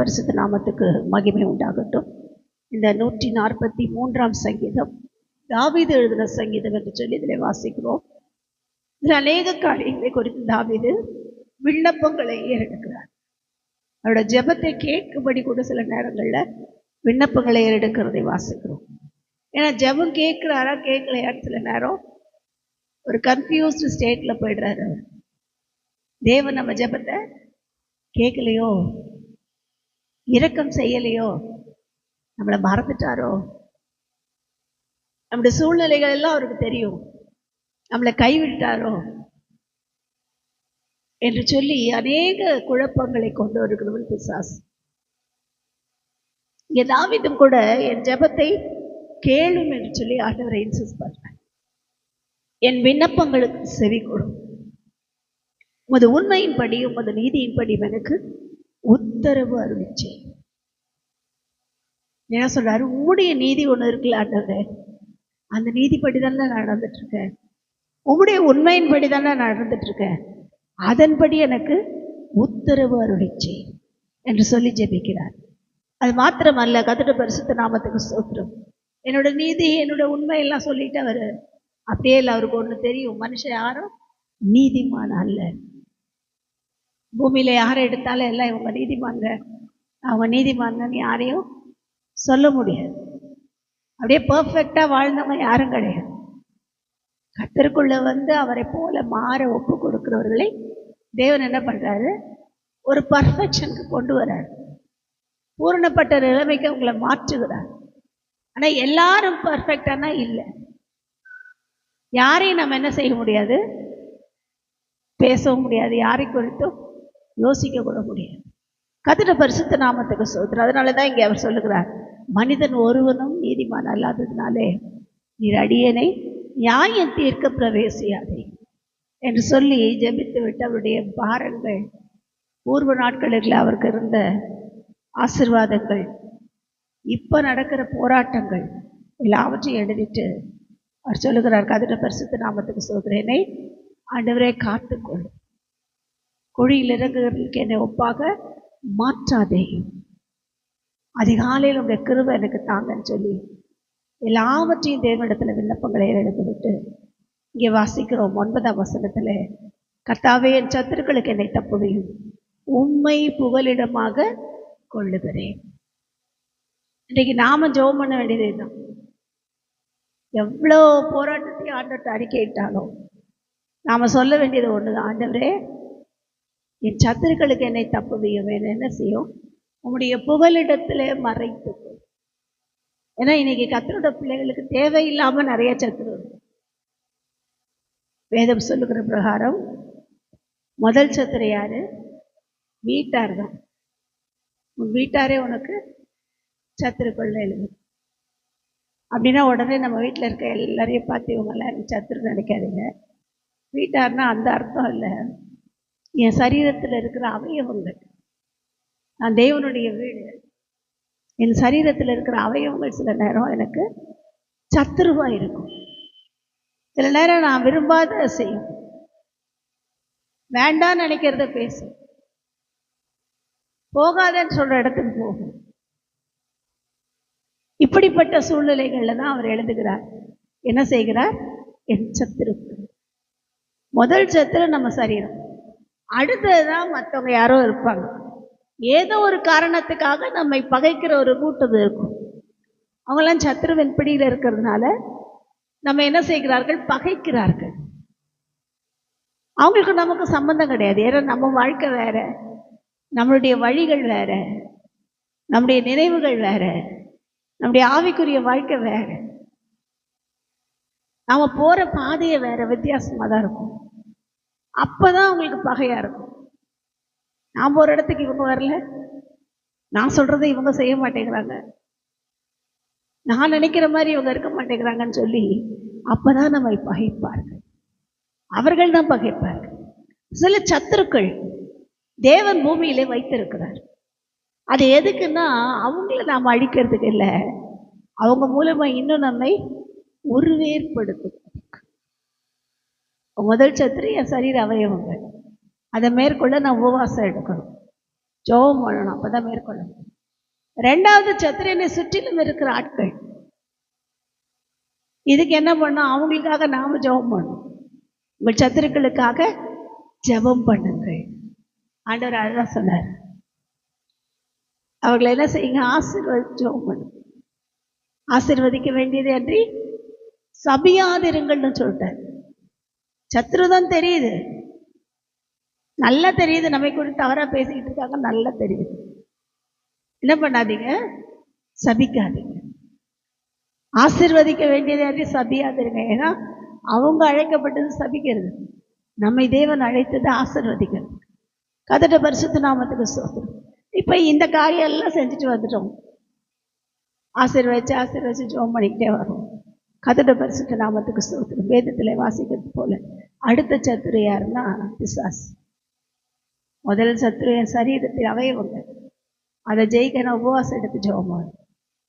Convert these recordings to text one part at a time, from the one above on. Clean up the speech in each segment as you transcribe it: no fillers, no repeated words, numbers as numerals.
பரிசுத்த நாமத்துக்கு மகிமை உண்டாகட்டும். இந்த 143ஆம் சங்கீதம் தாவீது எழுதின சங்கீதம் என்று சொல்லி இதில் வாசிக்கிறோம். இதில் அநேக காரியங்களை குறித்து தாவீது விண்ணப்பங்களை ஏறெடுக்கிறார். அவரோட ஜெபத்தை கேட்கும்படி கூட சில நேரங்களில் விண்ணப்பங்களை ஏறெடுக்கிறதை வாசிக்கிறோம். ஏன்னா ஜெபம் கேட்குறாரா கேட்கலையான்னு சில நேரம் ஒரு கன்ஃபியூஸ்டு ஸ்டேட்டில் போயிடுறாரு. தேவன் நம்ம ஜெபத்தை கேட்கலையோ, இரக்கம் செய்யலையோ, நம்மளை மறந்துட்டாரோ, நம்முடைய சூழ்நிலைகள் எல்லாம் அவருக்கு தெரியும், நம்மளை கைவிட்டாரோ என்று சொல்லி அநேக குழப்பங்களை கொண்டு வருகிறவன் பிசாசு. இங்கே தாவீதும் கூட என் ஜெபத்தை கேளும் என்று சொல்லி ஆண்டவரை இன்சிஸ்ட் பண்றார். என் விண்ணப்பங்களுக்கு செவி கொடும், உமது உண்மையின்படி உமது நீதியின்படி எனக்கு உத்தரவு அருளிச்சே. என்ன சொல்றாரு? உம்முடைய நீதி ஒன்று இருக்குல்ல ஆண்டவரே, அந்த நீதிப்படி தானே நான் நடந்துட்டு இருக்கேன், உம்முடைய உண்மையின்படி தானே நான் நடந்துட்டு இருக்கேன், அதன்படி எனக்கு உத்தரவு அருளிச்சே என்று சொல்லி ஜெபிக்கிறார். அது மாத்திரமல்ல, கர்த்தருடைய பரிசுத்த நாமத்துக்கு ஸ்தோத்திரம். என்னோட நீதி என்னோட உண்மை எல்லாம் சொல்லிட்டு அவர் அப்படியே இல்லை. அவருக்கு ஒன்று தெரியும், மனுஷன் யாரும் நீதிமான அல்ல. பூமியில யாரை எடுத்தாலும் எல்லாம் இவங்க நீதிமாங்க, அவங்க நீதிமான்னு யாரையும் சொல்ல முடியாது. அப்படியே பர்ஃபெக்டா வாழ்ந்தவங்க யாரும் கிடையாது. கர்த்தருக்குள்ள அவரை போல மாற ஒப்பு கொடுக்கிறவர்களை தேவன் என்ன பண்றாரு? ஒரு பர்ஃபெக்ஷனுக்கு கொண்டு வர்றாரு, பூரணப்பட்ட நிலைமைக்கு அவங்களை மாற்றுகிறார். ஆனா எல்லாரும் பர்ஃபெக்டானா இல்லை. யாரையும் நம்ம என்ன செய்ய முடியாது, பேசவும் முடியாது, யாரை குறித்தும் யோசிக்க கூட முடியாது. கர்த்தருடைய பரிசுத்த நாமத்துக்கு ஸ்தோத்திரம். அதனாலதான் இங்கே அவர் சொல்லுகிறார், மனிதன் ஒருவனும் நீதிமான் அல்லாததினாலே நீர் அடியேனை நியாயம் தீர்க்க பிரவேசியாதே என்று சொல்லி ஜெபித்து விட்டு அவருடைய பாரங்கள், பூர்வ நாட்களில் அவருக்கு இருந்த ஆசீர்வாதங்கள், இப்ப நடக்கிற போராட்டங்கள் எல்லாவற்றையும் எழுதிட்டு அவர் சொல்லுகிறார், கர்த்தருடைய பரிசுத்த நாமத்துக்கு ஸ்தோத்திரம், என்னை ஆண்டவரே காத்துக்கொள், குழியில் இறங்குகிறதுக்கு என்னை ஒப்பாக மாற்றாதே, அதிகாலையில் உடைய கிருபை எனக்கு தாங்கன்னு சொல்லி எல்லாவற்றையும் தேவனிடத்தில் விண்ணப்பங்களை எடுத்து விட்டு இங்கே வாசிக்கிறோம் 9ஆம் வசனத்தில், கர்த்தாவே என் சத்துருக்களுக்கு என்னை தப்புவையும் உம்மை புகலிடமாக கொள்ளுகிறேன். இன்றைக்கு நாம ஜெபம் பண்ண வேண்டியதே தான். எவ்வளோ போராட்டத்தையும் ஆண்டவர்கிட்ட அறிக்கையிட்டாலும் நாம சொல்ல வேண்டியது ஒண்ணுதான், ஆண்டவரே என் சத்துருக்களுக்கு என்னை தப்புவையும் என்ன செய்யும், உம்முடைய புகலிடத்திலே மறைத்து. ஏன்னா இன்னைக்கு கர்த்தருடைய பிள்ளைகளுக்கு தேவையில்லாம நிறைய சத்துரு. வேதம் சொல்லுகிற பிரகாரம் முதல் சத்துரு யாரு? வீட்டார் தான். உன் வீட்டாரே உனக்கு சத்துருக்குள்ள எழுது அப்படின்னா உடனே நம்ம வீட்டில் இருக்க எல்லாரையும் பார்த்து இவங்கெல்லாம் எனக்கு சத்துரு நினைக்காதீங்க. வீட்டார்னா அந்த அர்த்தம் இல்லை. என் சரீரத்தில் இருக்கிற அவயவங்கள், நான் தேவனுடைய வீடு, என் சரீரத்தில் இருக்கிற அவயவங்கள் சில நேரம் எனக்கு சத்துருவா இருக்கும். சில நேரம் நான் விரும்பாத செய்யும், வேண்டான்னு நினைக்கிறத பேசும், போகாதன்னு சொல்ற இடத்துக்கு போகும். இப்படிப்பட்ட சூழ்நிலைகள்ல தான் அவர் எழுதுகிறார். என்ன செய்கிறார்? என் சத்துரு. முதல் சத்துரு நம்ம சரீரம், அடுத்ததுதான் மற்றவங்க யாரோ இருப்பாங்க. ஏதோ ஒரு காரணத்துக்காக நம்மை பகைக்கிற ஒரு கூட்டம் இருக்கும். அவங்கெல்லாம் சத்துருவின் பிடியில் இருக்கிறதுனால நம்ம என்ன செய்கிறார்கள்? பகைக்கிறார்கள். அவங்களுக்கு நமக்கு சம்பந்தம் கிடையாது. ஏன்னா நம்ம வாழ்க்கை வேற, நம்மளுடைய வழிகள் வேற, நம்முடைய நினைவுகள் வேற, நம்முடைய ஆவிக்குரிய வாழ்க்கை வேற, நாம போற பாதையை வேற, வித்தியாசமா தான் இருக்கும். அப்பதான் அவங்களுக்கு பகையா இருக்கும். நான் ஒரு இடத்துக்கு இவங்க வரல, நான் சொல்றதை இவங்க செய்ய மாட்டேங்கிறாங்க, நான் நினைக்கிற மாதிரி இவங்க இருக்க மாட்டேங்கிறாங்கன்னு சொல்லி அப்பதான் நம்ம பகைப்பார்கள். அவர்கள் தான் பகைப்பார்கள். சில சத்துருக்கள் தேவன் பூமியிலே வைத்திருக்கிறார். அது எதுக்குன்னா அவங்கள நாம் அழிக்கிறதுக்கு இல்லை, அவங்க மூலமா இன்னும் நம்மை உருவேற்படுத்தும். முதல் சத்துரு என் சரீர அவயவங்கள், அதை மேற்கொள்ள நான் உபவாசம் எடுக்கணும். ஜெபம் பண்ணணும், அப்பதான் மேற்கொள்ளணும். ரெண்டாவது சத்துரு என்னை சுற்றிலும் இருக்கிற ஆட்கள். இதுக்கு என்ன பண்ணணும்? அவங்களுக்காக நாம ஜெபம் பண்ணணும். உங்கள் சத்துருக்களுக்காக ஜெபம் பண்ணுங்கள். ஆண்டவர் அதுதான் சொன்னார். அவர்களை என்ன செய்யுங்க? ஆசீர்வதிச்சு ஜெபம் பண்ணுங்க. ஆசீர்வதிக்க வேண்டியது அன்றி சபியாதிருங்கள்னு சொல்லிட்டார். சத்ருதான் தெரியுது, நல்லா தெரியுது, நம்மை கூட தவறா பேசிக்கிட்டு இருக்காங்க, நல்லா தெரியுது. என்ன பண்ணாதீங்க? சபிக்காதீங்க. ஆசீர்வதிக்க வேண்டியது அன்றி சபியாதிருங்க. ஏன்னா அவங்க அழைக்கப்பட்டது சபிக்கிறது, நம்மை தேவன் அழைத்தது ஆசீர்வதிக்கிறது. கர்த்தருடைய பரிசுத்த நாமத்துக்கு ஸ்தோத்திரம். இப்போ இந்த காரியம் எல்லாம் செஞ்சுட்டு வந்துட்டோம். ஆசீர்வதிச்சு ஜெபம் பண்ணிக்கிட்டே வரும். கர்த்தருடைய பரிசுத்த நாமத்துக்கு ஸ்தோத்திரம். வேதத்தில் வாசிக்கிறது போல அடுத்த சத்துரு யாருன்னா பிசாசு. முதல் சத்துரு என் சரீரத்தில் அவயவங்க, அதை ஜெயிக்க நான் உபவாசம் எடுத்து ஜெபம்.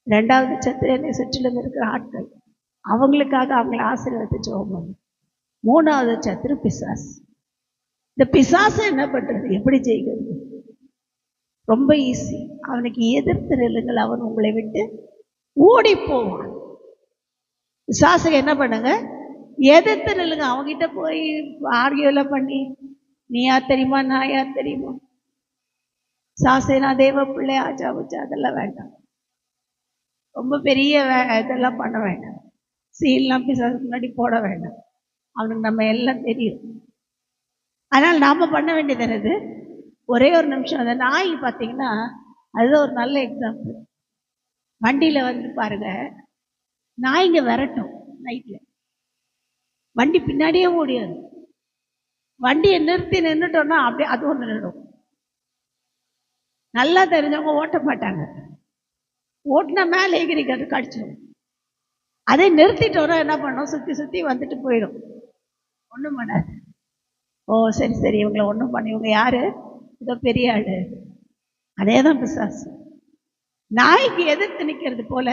ரெண்டாவது சத்துரு என்னை சுற்றிலும் இருக்கிற ஆட்கள், அவங்களுக்காக அவங்கள ஆசீர்வதித்து ஜெபம். மூணாவது சத்துரு பிசாசு. இந்த பிசாசை என்ன பண்றது? எப்படி ஜெயிக்கிறது? ரொம்ப ஈஸி. அவனுக்கு எதிர்த்து நில்லுங்கள், அவன் உங்களை விட்டு ஓடி போவான். பிசாசுக்கு என்ன பண்ணுங்க? எதிர்த்து நில்லுங்க. அவங்கிட்ட போய் ஆர்கியூலாம் பண்ணி நீ யார் தெரியுமா, நான் யார் தெரியுமா, சாசை நான் தேவ பிள்ளை ஆச்சா வச்சா அதெல்லாம் வேண்டாம். ரொம்ப பெரிய இதெல்லாம் பண்ண வேண்டாம். சீல்லாம் பிசாசு முன்னாடி போட வேண்டாம். அவனுக்கு நம்ம எல்லாம் தெரியும். அதனால் நாம் பண்ண வேண்டியது என்னது? ஒரே ஒரு நிமிஷம். அந்த நாய் பார்த்தீங்கன்னா அதுதான் ஒரு நல்ல எக்ஸாம்பிள். வண்டியில் வந்து பாருங்க, நாய்ங்க விரட்டும் நைட்டில், வண்டி பின்னாடியே ஓடியாது. வண்டியை நின்றுட்டோம்னா அப்படியே அது ஒன்று நின்றுடும். நல்லா தெரிஞ்சவங்க ஓட்ட மாட்டாங்க, ஓட்டினா மேலே எகிரிக்கிறது கடிச்சிடும். அதை நிறுத்திட்டோன்னா என்ன பண்ணோம்? சுற்றி சுற்றி வந்துட்டு போயிடும், ஒன்றும் பண்ணாது. ஓ சரி சரி, இவங்களை ஒன்றும் பண்ணி, இவங்க யாரு? இதோ பெரிய ஆளு. அதே தான் பிசாசு. நாய்க்கு எதிர்த்து நிற்கிறது போல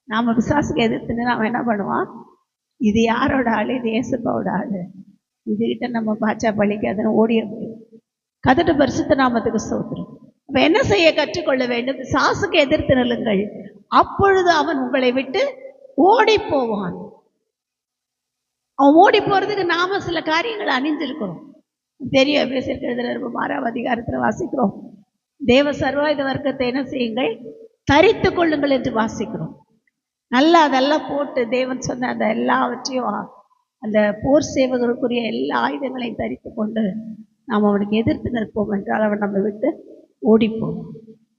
நாம் பிசாசுக்கு எதிர்த்து அவன் என்ன பண்ணுவான்? இது யாரோட ஆளு? இது ஏசப்பாவோட ஆளு, இதுகிட்ட நம்ம பாச்சா பழிக்காதுன்னு ஓடிய முடியும். கர்த்தருடைய பரிசுத்த நாமத்துக்கு ஸ்தோத்திரம். அப்ப என்ன செய்ய கற்றுக்கொள்ள வேண்டும்? பிசாசுக்கு எதிர்த்து நில்லுங்கள், அப்பொழுது அவன் உங்களை விட்டு ஓடி போவான். அவன் ஓடி போறதுக்கு நாம சில காரியங்களை அணிஞ்சிருக்கிறோம். தெரியும். எபேசியர் எழுதின 6ஆம் அதிகாரத்தில் வாசிக்கிறோம், தேவ சர்வாயுத வர்க்கத்தை என்ன செய்யுங்கள்? தரித்து கொள்ளுங்கள் என்று வாசிக்கிறோம். நல்லா அதெல்லாம் போட்டு தேவன் சொன்ன அந்த எல்லாவற்றையும், அந்த போர் சேவகருக்குரிய எல்லா ஆயுதங்களையும் தரித்து கொண்டு நாம் அவனுக்கு எதிர்த்து நிற்போம் என்றால் அவன் நம்ம விட்டு ஓடிப்போம்.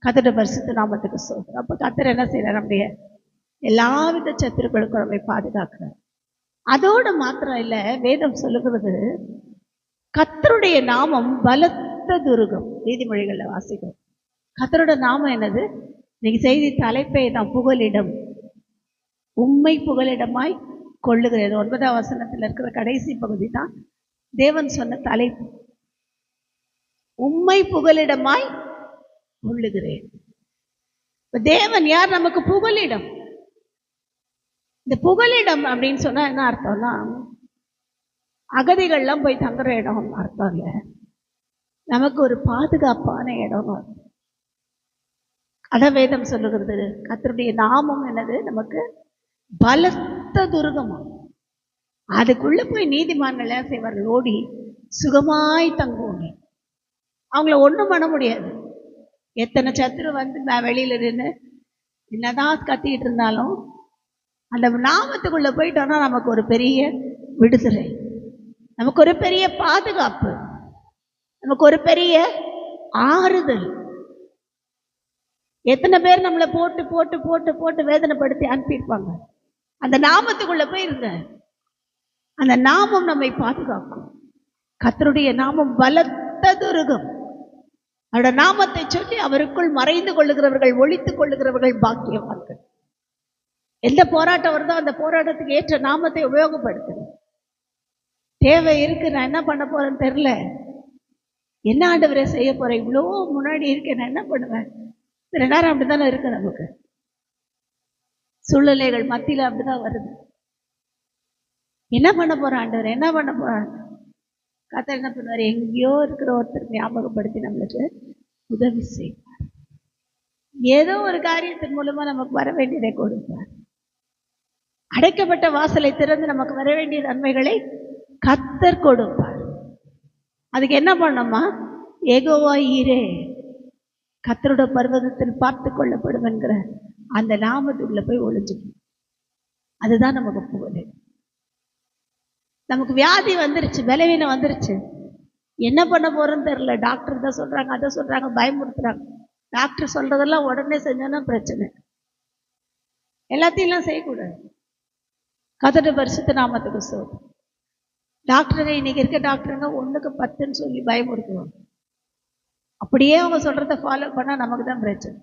கர்த்தருடைய பரிசுத்த நாமத்துக்கு ஸ்தோத்திரம். அப்போ கர்த்தர் என்ன செய்யறார்? நம்முடைய எல்லாவித சத்துருக்களுக்கும் நம்மை பாதுகாக்கிறார். அதோடு மாத்திரம் இல்லை, வேதம் சொல்லுகிறது கர்த்தருடைய நாமம் பலத்த துருகம். நீதிமொழிகள்ல வாசிக்கிறோம். கர்த்தரோட நாமம் என்னது? இன்னைக்கு செய்தி தலைப்பை தான் புகலிடம், உண்மை புகலிடமாய் கொள்ளுகிறது. 9ஆம் வசனத்தில் இருக்கிற கடைசி பகுதி தான் தேவன் சொன்ன தலைப்பு, உண்மை புகலிடமாய் கொள்ளுகிறேன். தேவன் யார்? நமக்கு புகலிடம். இந்த புகலிடம் அப்படின்னு சொன்னா என்ன அர்த்தம்னா, அகதிகள்லாம் போய் தங்குற இடம் அர்த்தம் இல்லை, நமக்கு ஒரு பாதுகாப்பான இடம். அத வேதம் சொல்லுகிறது. கர்த்தருடைய நாமம் என்னது? நமக்கு பலத்த துருகமா. அதுக்குள்ள போய் நீதிமான்கள் என்ன செய்வார்கள்? ஓடி சுகமாய் தங்குவாங்க. அவங்கள ஒன்றும் பண்ண முடியாது. எத்தனை சத்துரு வந்து வெளியில நின்று என்னதான் கத்திக்கிட்டு இருந்தாலும் அந்த நாமத்துக்குள்ள போயிட்டோம்னா நமக்கு ஒரு பெரிய விடுதலை, நமக்கு ஒரு பெரிய பாதுகாப்பு, நமக்கு ஒரு பெரிய ஆறுதல். எத்தனை பேர் நம்மளை போட்டு போட்டு போட்டு போட்டு வேதனைப்படுத்தி அனுப்பியிருப்பாங்க. அந்த நாமத்துக்குள்ள போயிருங்க, அந்த நாமம் நம்மை பாதுகாக்கும். கர்த்தருடைய நாமம் பலத்த துருகம். அவருடைய நாமத்தை சொல்லி அவருக்குள் மறைந்து கொள்ளுகிறவர்கள், ஒளித்துக் கொள்ளுகிறவர்கள் பாக்கியவான்கள். எந்த போராட்டம் வருதோ அந்த போராட்டத்துக்கு ஏற்ற நாமத்தை உபயோகப்படுத்தணும். தேவை இருக்கு, நான் என்ன பண்ண போறேன்னு தெரியல, என்ன ஆண்டவரே செய்ய போறேன், இவ்வளோ முன்னாடி இருக்கேன், நான் என்ன பண்ணுவேன்? சில நேரம் அப்படித்தானே இருக்கு நமக்கு. சூழ்நிலைகள் மத்தியில் அப்படிதான் வருது. என்ன பண்ண போறான் ஆண்டவர், என்ன பண்ண போறான்? கர்த்தர் என்ன பண்ணுவார்? எங்கேயோ இருக்கிற ஒருத்தர் ஞாபகப்படுத்தி நம்மளுக்கு உதவி செய்வார். ஏதோ ஒரு காரியத்தின் மூலமா நமக்கு வர வேண்டியதை கொடுப்பார். அடைக்கப்பட்ட வாசலை திறந்து நமக்கு வர வேண்டிய நன்மைகளை கர்த்தர் கொடுப்பார். அதுக்கு என்ன பண்ணணுமா? யெகோவா ஈரே, கர்த்தரோட பர்வதத்தில் பார்த்து கொள்ளப்படும் என்கிற அந்த நாமத்துக்குள்ள போய் ஒளிஞ்சுக்கணும். அதுதான் நமக்கு புகழ். நமக்கு வியாதி வந்துருச்சு, பலவீனம் வந்துருச்சு, என்ன பண்ண போறோன்னு தெரியல. டாக்டர் தான் சொல்றாங்க, அதை சொல்றாங்க, பயமுறுத்துறாங்க. டாக்டர் சொல்றதெல்லாம் உடனே செஞ்சோன்னா பிரச்சனை. எல்லாத்தையும் செய்யக்கூடாது. கர்த்தருடைய பரிசுத்த நாமத்துக்கு ஸ்தோத்திரம். டாக்டருங்க இன்னைக்கு இருக்க டாக்டருங்க 1க்கு 10ன்னு சொல்லி பயமுறுத்துவாங்க. அப்படியே அவங்க சொல்றதை ஃபாலோ பண்ணா நமக்கு தான் பிரச்சனை.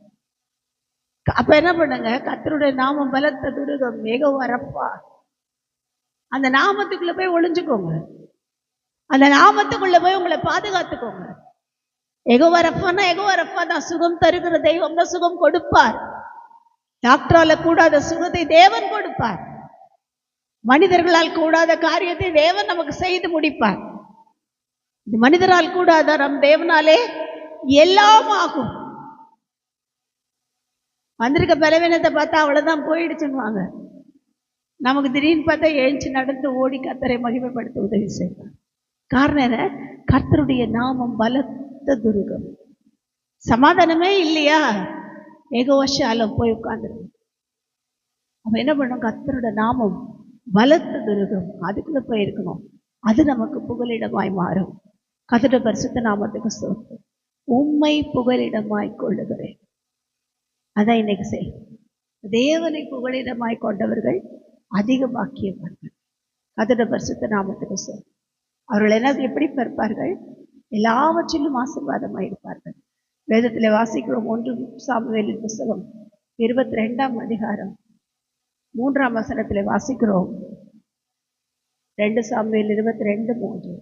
அப்ப என்ன பண்ணுங்க? கர்த்தருடைய நாமம் பலத்த துருகம், யெகோவா ரப்பா, அந்த நாமத்துக்குள்ள போய் ஒளிஞ்சுக்கோங்க. அந்த நாமத்துக்குள்ள போய் உங்களை பாதுகாத்துக்கோங்க. யெகோவா ரப்பான்னா யெகோவா ரப்பா தான். சுகம் தருகிற தெய்வம் தான், சுகம் கொடுப்பார். டாக்டரால கூடாத சுகத்தை தேவன் கொடுப்பார். மனிதர்களால் கூடாத காரியத்தை தேவன் நமக்கு செய்து முடிப்பார். இது மனிதரால் கூடாத, நம் தேவனாலே எல்லாம் ஆகும். வந்திருக்க பலவீனத்தை பார்த்தா அவ்வளவுதான் போயிடுச்சுன்னுவாங்க. நமக்கு திடீர்னு பார்த்தா எழுந்து நடந்து ஓடி கர்த்தரை மகிமைப்படுத்த உதவி செய்வார். காரணம் என்ன? கர்த்தருடைய நாமம் பலத்த துருகம். சமாதானமே இல்லையா? யெகோவா ஷாலோம் போய் உட்கார்ந்துருங்க. அப்ப என்ன பண்ணும்? கர்த்தருடைய நாமம் பலத்த துருகம், அதுக்குள்ள போய் இருக்கணும். அது நமக்கு புகலிடமாய் மாறும். கர்த்தருடைய பரிசுத்த நாமத்துக்கு ஸ்தோத்திரம். உம்மை புகலிடமாய் கொள்ளுகிறேன். அதான் இன்னைக்கு செய்யும். தேவனை புகலிடமாய் கொண்டவர்கள் அதிக பாக்கியவான்கள். கர்த்தருடைய பரிசுத்த நாமத்துக்கு ஸ்தோத்திரம். அவர்கள் என்ன எப்படி பிறப்பார்கள்? எல்லாவற்றிலும் ஆசீர்வாதமாய் இருப்பார்கள். வேதத்திலே வாசிக்கிறோம். 1 சாமுவேலின் புஸ்தகம் 22ஆம் அதிகாரம் 3ஆம் வசனத்திலே வாசிக்கிறோம். 2 சாமுவேல் 22:3.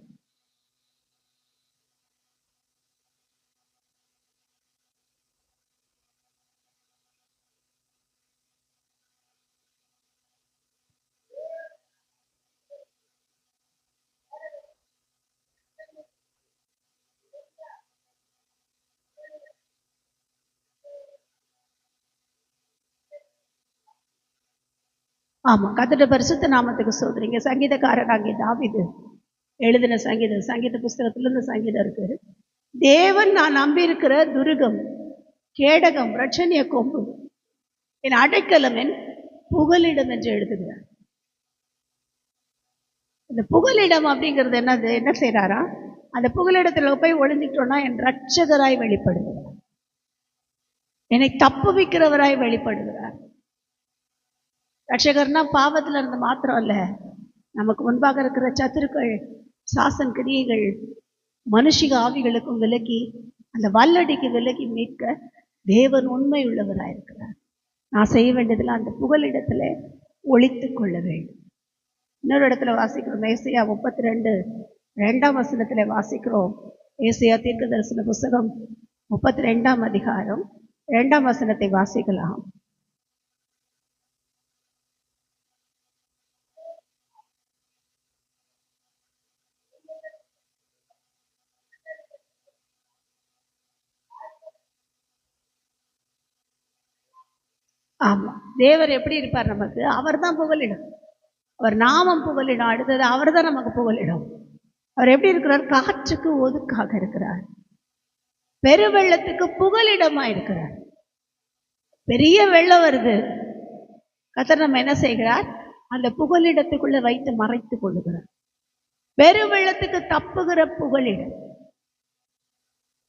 ஆமா, கர்த்தருடைய பரிசுத்த நாமத்துக்கு ஸ்தோத்திரம். சங்கீதக்காரனாகிய தாவீது எழுதின சங்கீத புஸ்தகத்துல இந்த சங்கீதம் இருக்கு. தேவன் நான் நம்பியிருக்கிற துருகம், கேடகம், ரட்சணிய கொம்பு, என் அடைக்கலம், என் புகலிடம் என்று எழுதுகிறார். இந்த புகலிடம் அப்படிங்கிறது என்னது? என்ன செய்யறாரா? அந்த புகலிடத்துல போய் ஒளிஞ்சிட்டோம்னா என் ரட்சகராய் வெளிப்படுகிறார், என்னை தப்புவிக்கிறவராய் வெளிப்படுகிறார். ரட்சகர்னா பாவத்துல இருந்து மாத்திரம் இல்ல, நமக்கு முன்பாக இருக்கிற சத்துருக்கள், சாசன் கிரியைகள், மனுஷிக ஆவிகளுக்கும் விலக்கி, அந்த வல்லடிக்கு விலக்கி மீட்க தேவன் உண்மை உள்ளவராயிருக்கிறார். நான் செய்ய வேண்டியதில் அந்த புகலிடத்துல ஒளித்து கொள்ள வேண்டும். இன்னொரு இடத்துல வாசிக்கிறோம். ஏசாயா 32:2ஆம் வசனத்துல வாசிக்கிறோம். ஏசாயா தீர்க்க தரிசன புஸ்தகம் 32ஆம் அதிகாரம் 2ஆம் வசனத்தை வாசிக்கலாம். ஆமா, தேவர் எப்படி இருப்பார் நமக்கு? அவர் தான் புகலிடம். அவர் நாமம் புகலிடம். அடுத்தது அவர் தான் நமக்கு புகலிடம். அவர் எப்படி இருக்கிறார்? காற்றுக்கு ஒதுக்காக இருக்கிறார், பெருவெள்ளத்துக்கு புகலிடமா இருக்கிறார். பெரிய வெள்ளம் வருது, கர்த்தர் நம்ம என்ன செய்கிறார்? அந்த புகலிடத்துக்குள்ள வைத்து மறைத்து கொள்ளுகிறார். பெருவெள்ளத்துக்கு தப்புகிற புகலிடம்.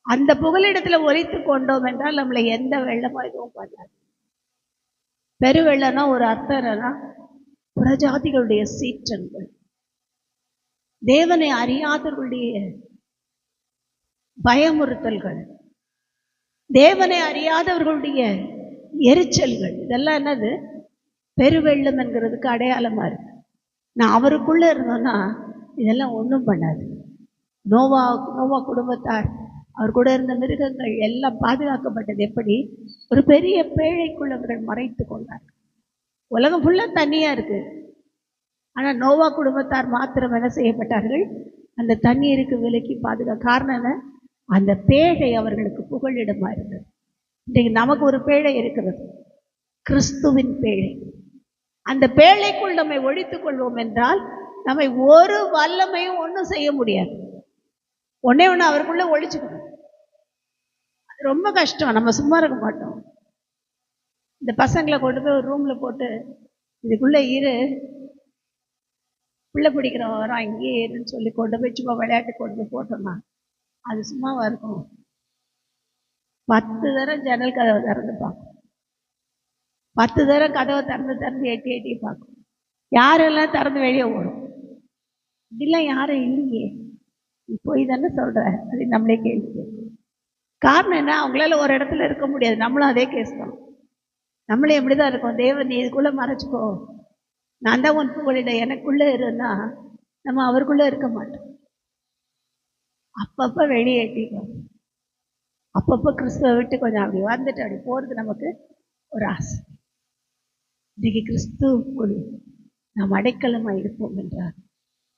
அந்த புகலிடத்துல ஒலித்து கொண்டோம் என்றால் நம்மளை எந்த வெள்ளமும் எதுவும் பண்ணாது. பெருவெள்ளனா ஒரு அர்த்தம் என்னன்னா, புறஜாதிகளுடைய சீற்றங்கள், தேவனை அறியாதவர்களுடைய பயமுறுத்தல்கள், தேவனை அறியாதவர்களுடைய எரிச்சல்கள், இதெல்லாம் என்னது? பெருவெள்ளம் என்கிறதுக்கு அடையாளமா இருக்கு. நான் அவருக்குள்ள இருந்தோன்னா இதெல்லாம் ஒன்றும் பண்ணாது. நோவா குடும்பத்தார், அவர் கூட இருந்த மிருகங்கள் எல்லாம் பாதுகாக்கப்பட்டது. எப்படி? ஒரு பெரிய பேழைக்குள்ளவர்கள் மறைத்து கொண்டார். உலகம் ஃபுல்லா தண்ணியா இருக்கு, ஆனா நோவா குடும்பத்தார் மாத்திரம் என்ன செய்யப்பட்டார்கள்? அந்த தண்ணீருக்கு விலக்கி காரணம் என்ன? அந்த பேழை அவர்களுக்கு புகழிடமா இருந்தது. இன்றைக்கு நமக்கு ஒரு பேழை இருக்கிறது, கிறிஸ்துவின் பேழை. அந்த பேழைக்குள் நம்மை ஒழித்துக் கொள்வோம் என்றால் நம்மை ஒரு வல்லமையும் ஒன்றும் செய்ய முடியாது. ஒன்னே ஒன்று அவருக்குள்ள ஒழிச்சுக்கணும். அது ரொம்ப கஷ்டம். நம்ம சும்மா இருக்க மாட்டோம். இந்த பசங்களை கொண்டு போய் ஒரு ரூம்ல போட்டு இதுக்குள்ள இரு, பிள்ளை பிடிக்கிறவன் வரான் இங்கேயே இருன்னு சொல்லி கொண்டு போய் சும்மா விளையாட்டு கொண்டு போய் போட்டோம்னா அது சும்மாவா இருக்கும்? 10 தரம் ஜன்னல் கதவை திறந்து பார்க்கும், 10 தரம் கதவை திறந்து எட்டி எட்டி பார்க்கும். யாரெல்லாம் திறந்து வெளியே ஓடும்? இப்படிலாம் யாரும் இல்லையே, நீ போய் தானே சொல்ற, அது நம்மளே கேள்வி கேட்கும். காரணம் என்ன? அவங்களால ஒரு இடத்துல இருக்க முடியாது. நம்மளும் அதே கேஸ் தான். நம்மளே எப்படிதான் இருக்கோம். தேவன் நீ இதுக்குள்ள மறைச்சிக்கோ, நான் தான் உன் புகழிட, எனக்குள்ள இருந்தா நம்ம அவருக்குள்ள இருக்க மாட்டோம். அப்பப்ப வெளியே எட்டிக்கோம். அப்பப்போ கிறிஸ்துவை விட்டு கொஞ்சம் அப்படி வந்துட்டு அப்படி போகிறது நமக்கு ஒரு ஆசை. இன்றைக்கு கிறிஸ்துவுக்குள் நாம் அடைக்கலமாக இருப்போம் என்றால்,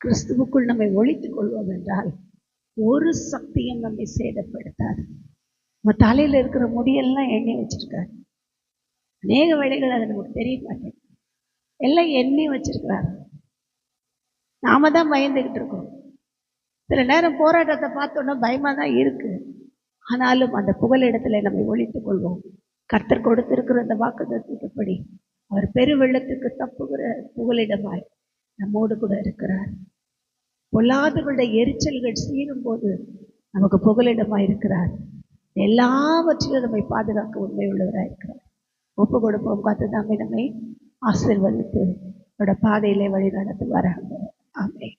கிறிஸ்துவுக்குள் நம்மை ஒழித்துக் கொள்வோம் என்றால் ஒரு சக்தியும் நம்மை சேதப்படுத்தாது. நம்ம தலையில் இருக்கிற முடியெல்லாம் எண்ணி வச்சிருக்காரு. அநேக வேளைகள் அது நமக்கு தெரிய மாட்டேங்குது. எல்லாம் எண்ணி வச்சிருக்கிறாரு. நாம தான் பயந்துகிட்டு இருக்கோம். சில நேரம் போராட்டத்தை பார்த்தோன்னா பயமா தான் இருக்கு. ஆனாலும் அந்த புகலிடத்துல நம்மை ஒழித்துக் கொள்வோம். கர்த்தர் கொடுத்திருக்கிற அந்த வாக்குத்தத்தப்படி அவர் பெருவெள்ளத்துக்கு தப்புகிற புகலிடமாய் நம்மோடு கூட இருக்கிறார். பொல்லாதவர்களுடைய எரிச்சல்கள் சீரும் போது நமக்கு புகலிடமாய் இருக்கிறார். எல்லாவற்றிலும் நம்மை பாதுகாக்க உண்மை உள்ளவராக இருக்கிறார். ஒப்பு கொடுப்போம். கர்த்தர் தாமே நம்மை ஆசீர்வதித்து அவருடைய பாதையிலே வழி நடத்துவாராக. ஆமென்.